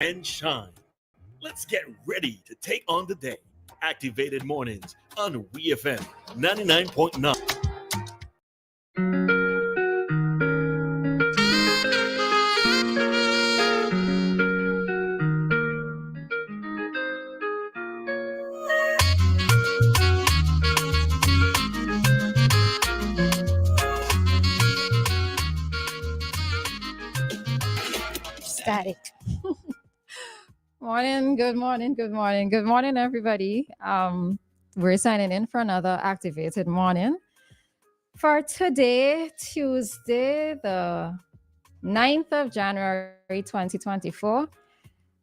and shine. Let's get ready to take on the day. Activated mornings on WEFM 99.9. Static. Morning, good morning, good morning, good morning, everybody. We're signing in for another activated morning. For today, Tuesday, the 9th of January, 2024.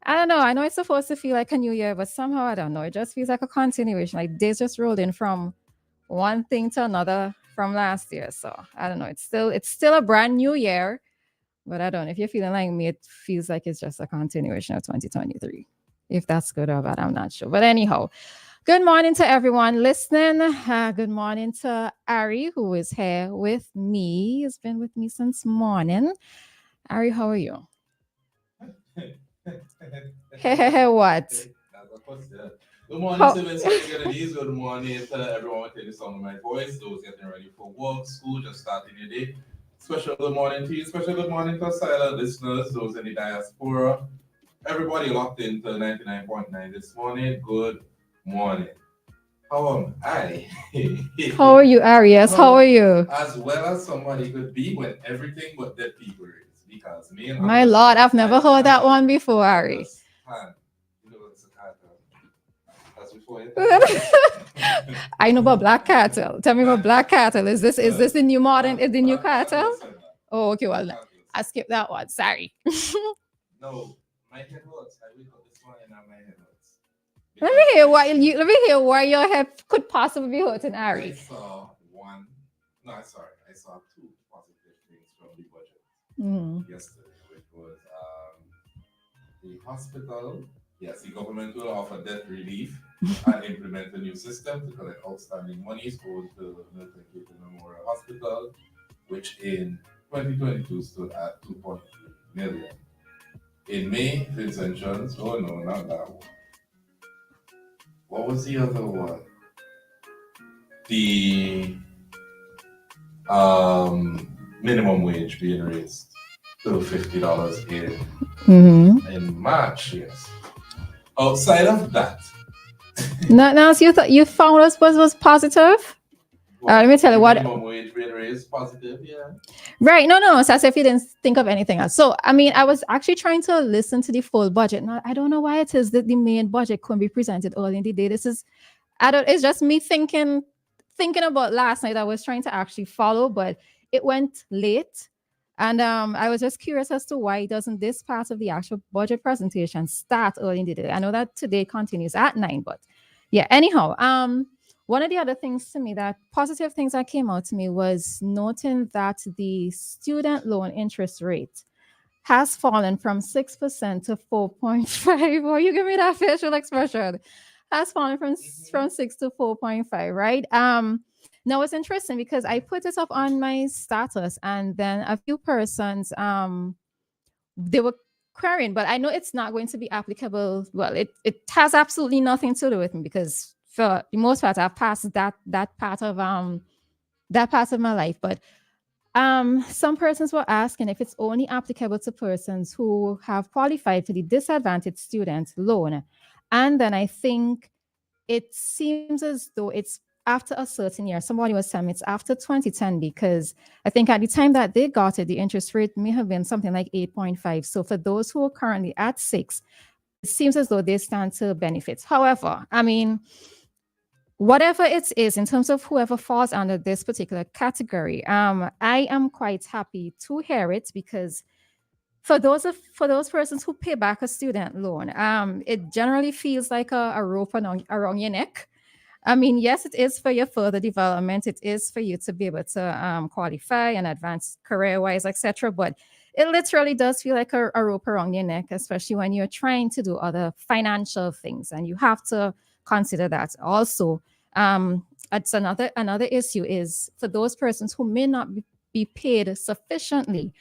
I don't know. I know it's supposed to feel like a new year, but somehow I don't know. It just feels like a continuation. Like days just rolled in from one thing to another from last year. So I don't know. It's still a brand new year. But I don't know. If you're feeling like me, it feels like it's just a continuation of 2023. If that's good or bad, I'm not sure. But anyhow, good morning to everyone listening. Good morning to Ari, who is here with me. He's been with me since morning. Ari, how are you? What? Good morning, Simmons. Good morning to everyone within the sound of my voice. Those getting ready for work, school, just starting your day. Special good morning to you. Special good morning to silent listeners, those in the diaspora. Everybody locked into 99.9 this morning. Good morning. How am I? How are you, Ari? Yes, how are you? As well as somebody could be when everything but dead people is. Because me and my Lord, I've never heard that one before, Ari. I know about Black Cattle. Tell me about Black Cattle. Is this the new modern? Is the new cattle? Oh, okay. Well, I skipped that one. Sorry. No, my head hurts. I wake up this morning and my head hurts. Let me hear why your head could possibly be hurting, Ari. I saw two positive things from the budget yesterday, which was the hospital. Yes, the government will offer debt relief and implement a new system to collect outstanding monies owed to Milton Keaton Memorial Hospital, which in 2022 stood at 2.3 million. In May, Vincent Jones, oh no, not that one. What was the other one? The minimum wage being raised to $50 in March, yes. Outside of that. Now, so you found us was positive? Let me tell you what. Minimum wage being raised, positive, yeah. Right. No. So as if you didn't think of anything else. So, I mean, I was actually trying to listen to the full budget. Now, I don't know why it is that the main budget couldn't be presented early in the day. It's just me thinking about last night. I was trying to actually follow, but it went late. And I was just curious as to why doesn't this part of the actual budget presentation start early in the day? I know that today continues at 9, but yeah, anyhow, one of the other things to me that positive things that came out to me was noting that the student loan interest rate has fallen from 6% to 4.5. Or you give me that facial expression. Has fallen from 6 to 4.5, right? Now it's interesting because I put it up on my status and then a few persons they were querying, but I know it's not going to be applicable. Well, it has absolutely nothing to do with me because for the most part I've passed that part of my life. But some persons were asking if it's only applicable to persons who have qualified for the disadvantaged student loan. And then I think it seems as though it's after a certain year. Somebody was telling me it's after 2010 because I think at the time that they got it, the interest rate may have been something like 8.5. So for those who are currently at 6, it seems as though they stand to benefit. However, I mean, whatever it is in terms of whoever falls under this particular category, I am quite happy to hear it because for those persons who pay back a student loan, it generally feels like a rope around your neck. I mean, yes, it is for your further development. It is for you to be able to qualify and advance career-wise, etc. But it literally does feel like a rope around your neck, especially when you're trying to do other financial things, and you have to consider that. Also, it's another issue is for those persons who may not be paid sufficiently.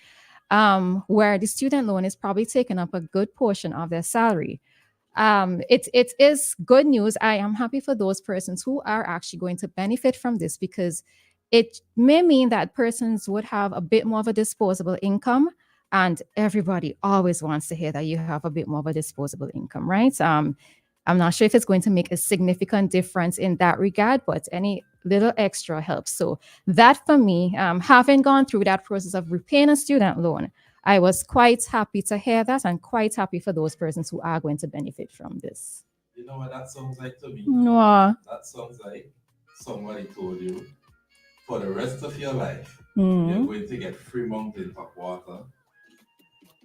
where the student loan is probably taking up a good portion of their salary. It is good news. I am happy for those persons who are actually going to benefit from this, because it may mean that persons would have a bit more of a disposable income, and everybody always wants to hear that you have a bit more of a disposable income, right? I'm not sure if it's going to make a significant difference in that regard, but any little extra helps. So that for me, having gone through that process of repaying a student loan, I was quite happy to hear that, and quite happy for those persons who are going to benefit from this. You know what that sounds like to me? No. That sounds like somebody told you for the rest of your life, you're going to get free mountain top water,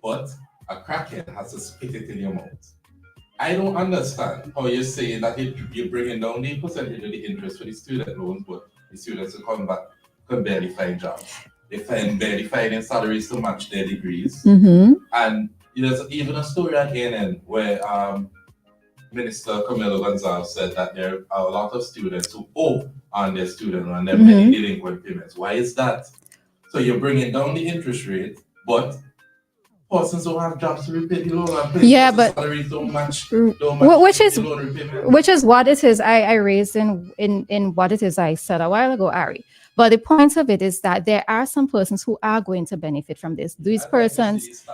but a crackhead has to spit it in your mouth. I don't understand how you're saying that you're bringing down the percentage of the interest for the student loans, but the students who come back can barely find jobs. They barely finding salaries to match their degrees. And there's even a story at ANN where Minister Camilo Gonzalez said that there are a lot of students who owe on their student loan and there are many delinquent payments. Why is that? So you're bringing down the interest rate, but persons don't have jobs to repay the loan, and but salaries don't match which is what it is I raised in what it is I said a while ago, Ari. But the point of it is that there are some persons who are going to benefit from this. These persons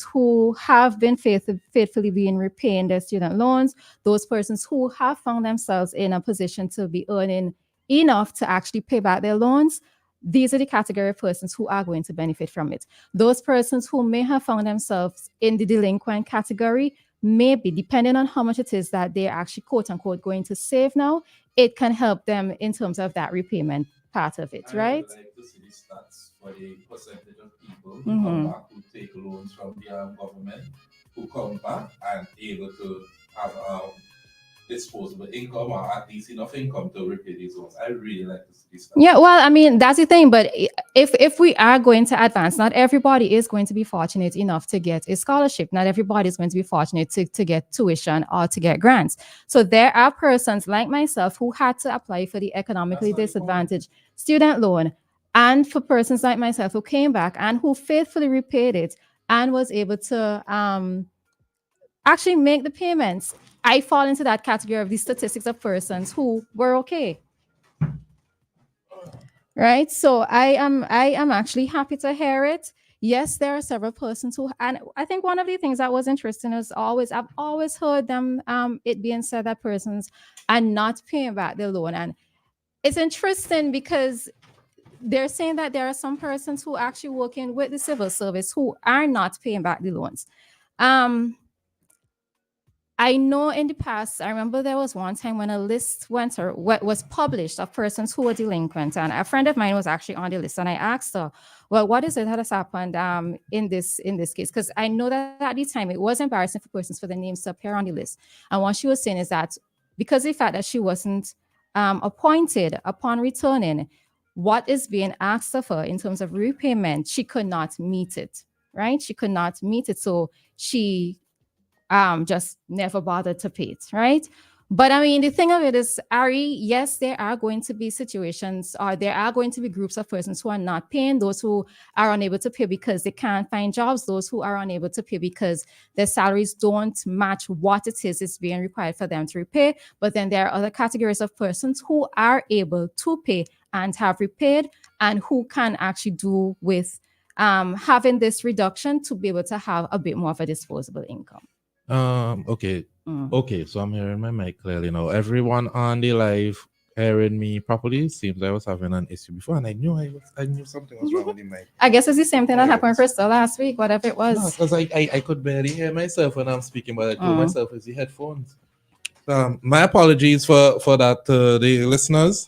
who have been faithfully being repaying their student loans, those persons who have found themselves in a position to be earning enough to actually pay back their loans, these are the category of persons who are going to benefit from it. Those persons who may have found themselves in the delinquent category, maybe, depending on how much it is that they're actually, quote unquote, going to save now, it can help them in terms of that repayment part of it, right? I would like to see the stats for the percentage of people who come back, who take loans from the government, who come back and able to have disposable income, or at least enough income to repay these loans. I really like to see this stuff. Yeah, well, I mean, that's the thing. But if we are going to advance, not everybody is going to be fortunate enough to get a scholarship. Not everybody is going to be fortunate to get tuition or to get grants. So there are persons like myself who had to apply for the economically disadvantaged student loan, and for persons like myself who came back and who faithfully repaid it and was able to actually make the payments. I fall into that category of the statistics of persons who were okay. Right? So I am actually happy to hear it. Yes, there are several persons who, and I think one of the things that was interesting is I've always heard them it being said that persons are not paying back the loan. And it's interesting because they're saying that there are some persons who are actually working with the civil service who are not paying back the loans. I know in the past, I remember there was one time when a list was published of persons who were delinquent, and a friend of mine was actually on the list, and I asked her, well, what is it that has happened in this case? Because I know that at the time it was embarrassing for persons for their names to appear on the list. And what she was saying is that because of the fact that she wasn't appointed upon returning, what is being asked of her in terms of repayment, she could not meet it, right? She could not meet it. So she just never bothered to pay it, right? But I mean, the thing of it is, Ari, yes, there are going to be situations, or there are going to be groups of persons who are not paying, those who are unable to pay because they can't find jobs, those who are unable to pay because their salaries don't match what it is being required for them to repay. But then there are other categories of persons who are able to pay and have repaid, and who can actually do with having this reduction to be able to have a bit more of a disposable income. Okay. Okay, so I'm hearing my mic clearly now. Everyone on the live hearing me properly. Seems I was having an issue before, and I knew something was wrong with the mic. I guess it's the same thing that happened for Crystal last week, whatever it was. No, because I could barely hear myself when I'm speaking, but I told myself it's the headphones. My apologies for that, the listeners.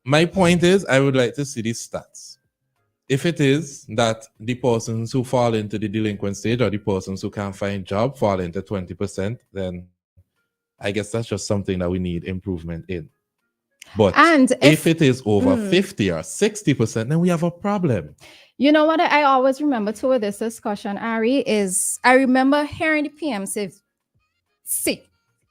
My point is, I would like to see these stats. If it is that the persons who fall into the delinquent stage, or the persons who can't find job, fall into 20%, then I guess that's just something that we need improvement in. But if it is over 50 or 60%, then we have a problem. You know what I always remember toward this discussion, Ari, is I remember hearing the PM say,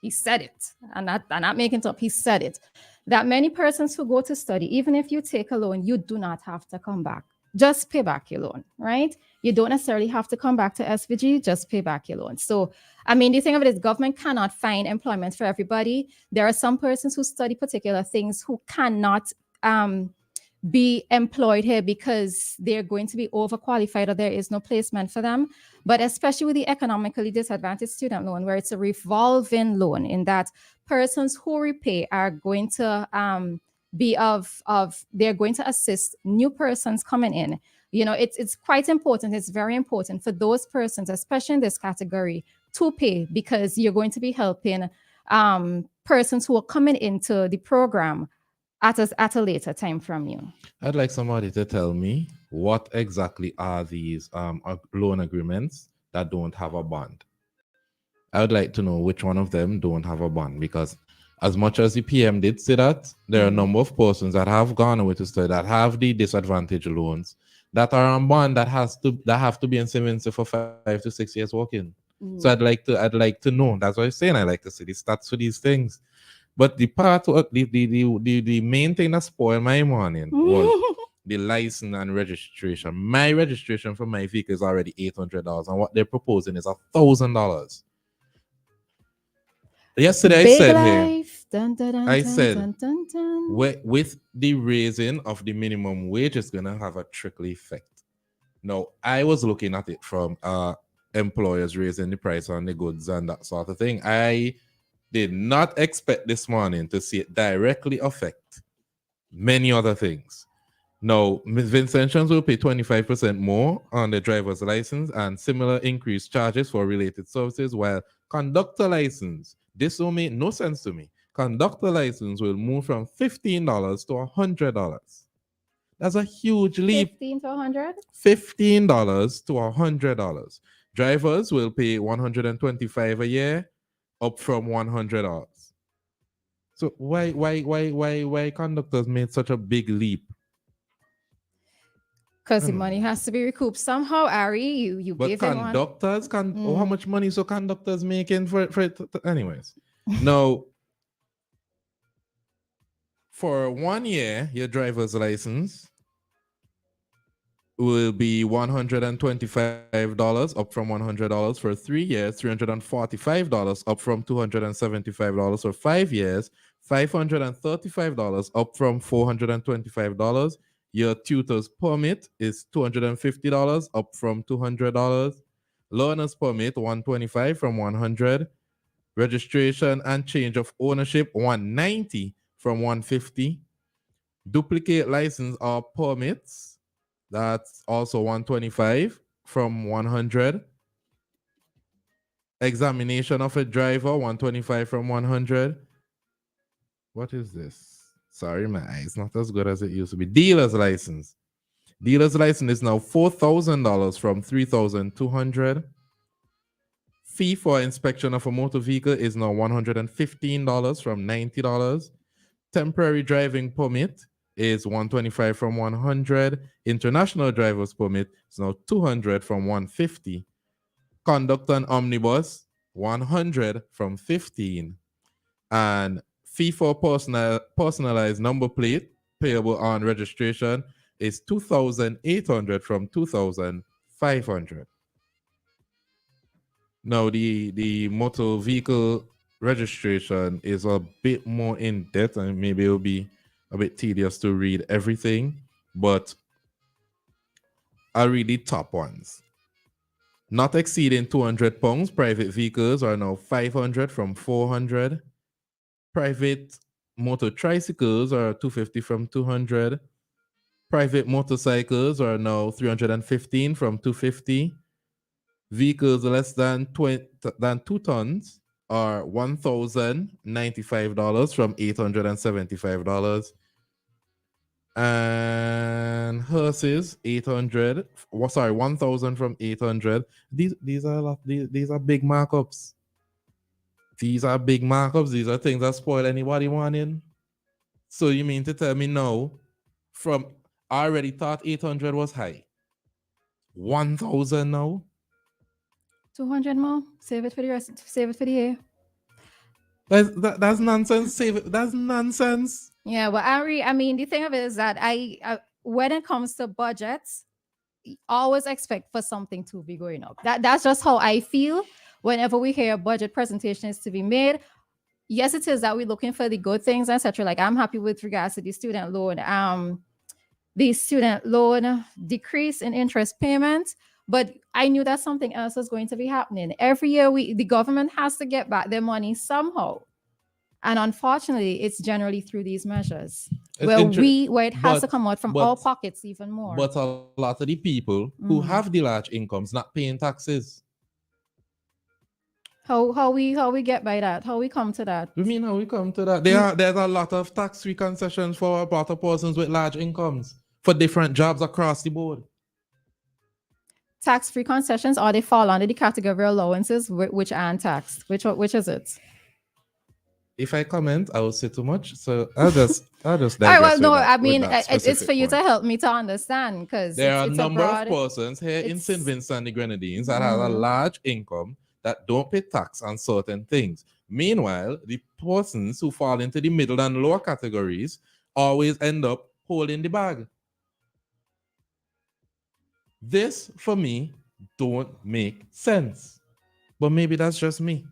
he said it. I'm not making it up. He said it. That many persons who go to study, even if you take a loan, you do not have to come back. just pay back your loan, right? You don't necessarily have to come back to SVG, just pay back your loan. So, I mean, the thing of it is government cannot find employment for everybody. There are some persons who study particular things who cannot be employed here because they're going to be overqualified or there is no placement for them. But especially with the economically disadvantaged student loan, where it's a revolving loan, in that persons who repay are going to they're going to assist new persons coming in. You know, it's quite important. It's very important for those persons, especially in this category, to pay, because you're going to be helping persons who are coming into the program at a later time from you. I'd like somebody to tell me what exactly are these loan agreements that don't have a bond. I would like to know which one of them don't have a bond, because as much as the PM did say that, there are a number of persons that have gone away to study that have the disadvantaged loans that are on bond that have to be in Simmons for 5 to 6 years working. So I'd like to know. That's what I'm saying. I like to see the stats for these things. But the main thing that spoiled my morning was the license and registration. My registration for my vehicle is already $800, and what they're proposing is $1,000. Yesterday Big I said life. here, Dun, dun, dun, I dun, said, dun, dun, dun. with the raising of the minimum wage, it's gonna have a trickle effect. Now, I was looking at it from employers raising the price on the goods and that sort of thing. I did not expect this morning to see it directly affect many other things. Now, Vincentians will pay 25% more on the driver's license and similar increased charges for related services, while conductor license, this will make no sense to me. Conductor license will move from $15 to $100. That's a huge leap. 15 to 100? $15 to $100. Drivers will pay $125 a year, up from $100. So why conductors made such a big leap? Because the money has to be recouped somehow, Ari. You But give them conductors how much money so conductors making for it? Anyways, now for 1 year, your driver's license will be $125 up from $100. For 3 years, $345 up from $275. For 5 years, $535 up from $425. Your tutor's permit is $250 up from $200. Learner's permit $125 from $100. Registration and change of ownership $190 from $150. Duplicate license or permits, that's also $125 from $100. Examination of a driver $125 from $100. What is this? Sorry, my eyes not as good as it used to be. Dealer's license. Dealer's license is now $4,000 from $3,200. Fee for inspection of a motor vehicle is now $115 from $90. Temporary driving permit is $125 from $100. International driver's permit is now $200 from $150. Conductor and omnibus $100 from $15. And fee for personalized number plate payable on registration is $2,800 from $2,500. Now, the motor vehicle registration is a bit more in depth, and maybe it'll be a bit tedious to read everything, but I'll read the top ones. Not exceeding 200 pounds, private vehicles are now $500 from $400. Private motor tricycles are $250 from $200. Private motorcycles are now $315 from $250. Vehicles less than 2 tons are $1,095 from $875. And hearses $1,000 from $800. These are a lot. These are big markups. These are big markups. These are things that spoil anybody wanting. So you mean to tell me now, from I already thought 800 was high. 1,000 now? 200 more. Save it for the rest. Save it for the year. That's nonsense. Save it. That's nonsense. Yeah, well, Ari, I mean, the thing of it is that when it comes to budgets, always expect for something to be going up. That's just how I feel whenever we hear a budget presentation is to be made. Yes, it is that we're looking for the good things, etc. Like I'm happy with regards to the student loan. The student loan decrease in interest payments, but I knew that something else was going to be happening. Every year, the government has to get back their money somehow, and unfortunately, it's generally through these measures where it has to come out from all pockets even more. But a lot of the people who have the large incomes not paying taxes. How we get by that? How we come to that? You mean how we come to that? There's a lot of tax-free concessions for about persons with large incomes for different jobs across the board. Tax-free concessions, or they fall under the category of allowances which aren't taxed? Which is it? If I comment, I will say too much. So I'll just all right, well, no, I mean, it's for you to help me to understand, because there are a number of persons here in St. Vincent and the Grenadines that have a large income that don't pay tax on certain things. Meanwhile, the persons who fall into the middle and lower categories always end up holding the bag. This, for me, don't make sense. But maybe that's just me.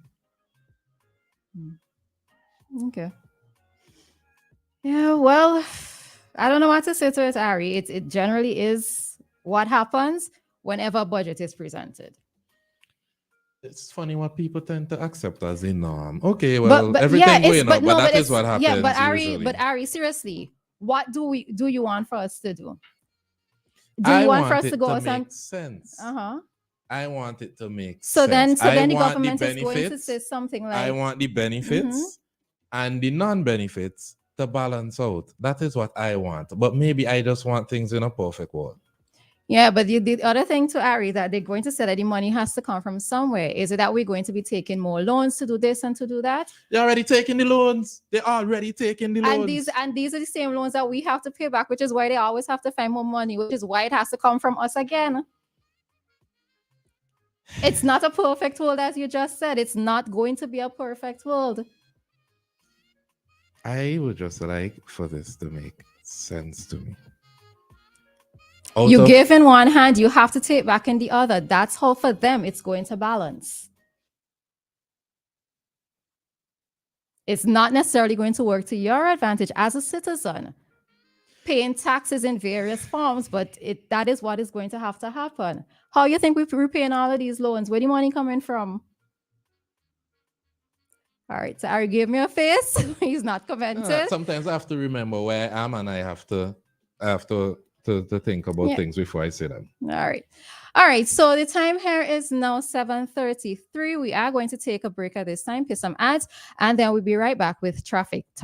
Okay. Yeah, well, I don't know what to say to it, Ari. It generally is what happens whenever a budget is presented. It's funny what people tend to accept as a norm. Okay, well, but everything going up, but that is what happens. Yeah, but Ari, seriously, what do you want for us to do? Do you want for us to go out and sense? Uh-huh. I want it to make sense. Then the government is going to say something like, I want the benefits and the non-benefits to balance out. That is what I want. But maybe I just want things in a perfect world. Yeah, but the other thing to Ari, that they're going to say that the money has to come from somewhere. Is it that we're going to be taking more loans to do this and to do that? They're already taking the loans. They're already taking the loans. And these are the same loans that we have to pay back, which is why they always have to find more money, which is why it has to come from us again. It's not a perfect world, as you just said. It's not going to be a perfect world. I would just like for this to make sense to me. You give in one hand, you have to take back in the other. That's how for them it's going to balance. It's not necessarily going to work to your advantage as a citizen, paying taxes in various forms, but that is what is going to have to happen. How you think we're repaying all of these loans? Where the money coming from? All right, so Ari gave me a face. He's not commenting. Sometimes I have to remember where I am, and I have to think about things before I say them. All right. So the time here is now 7:33. We are going to take a break at this time, pay some ads, and then we'll be right back with Traffic Talk.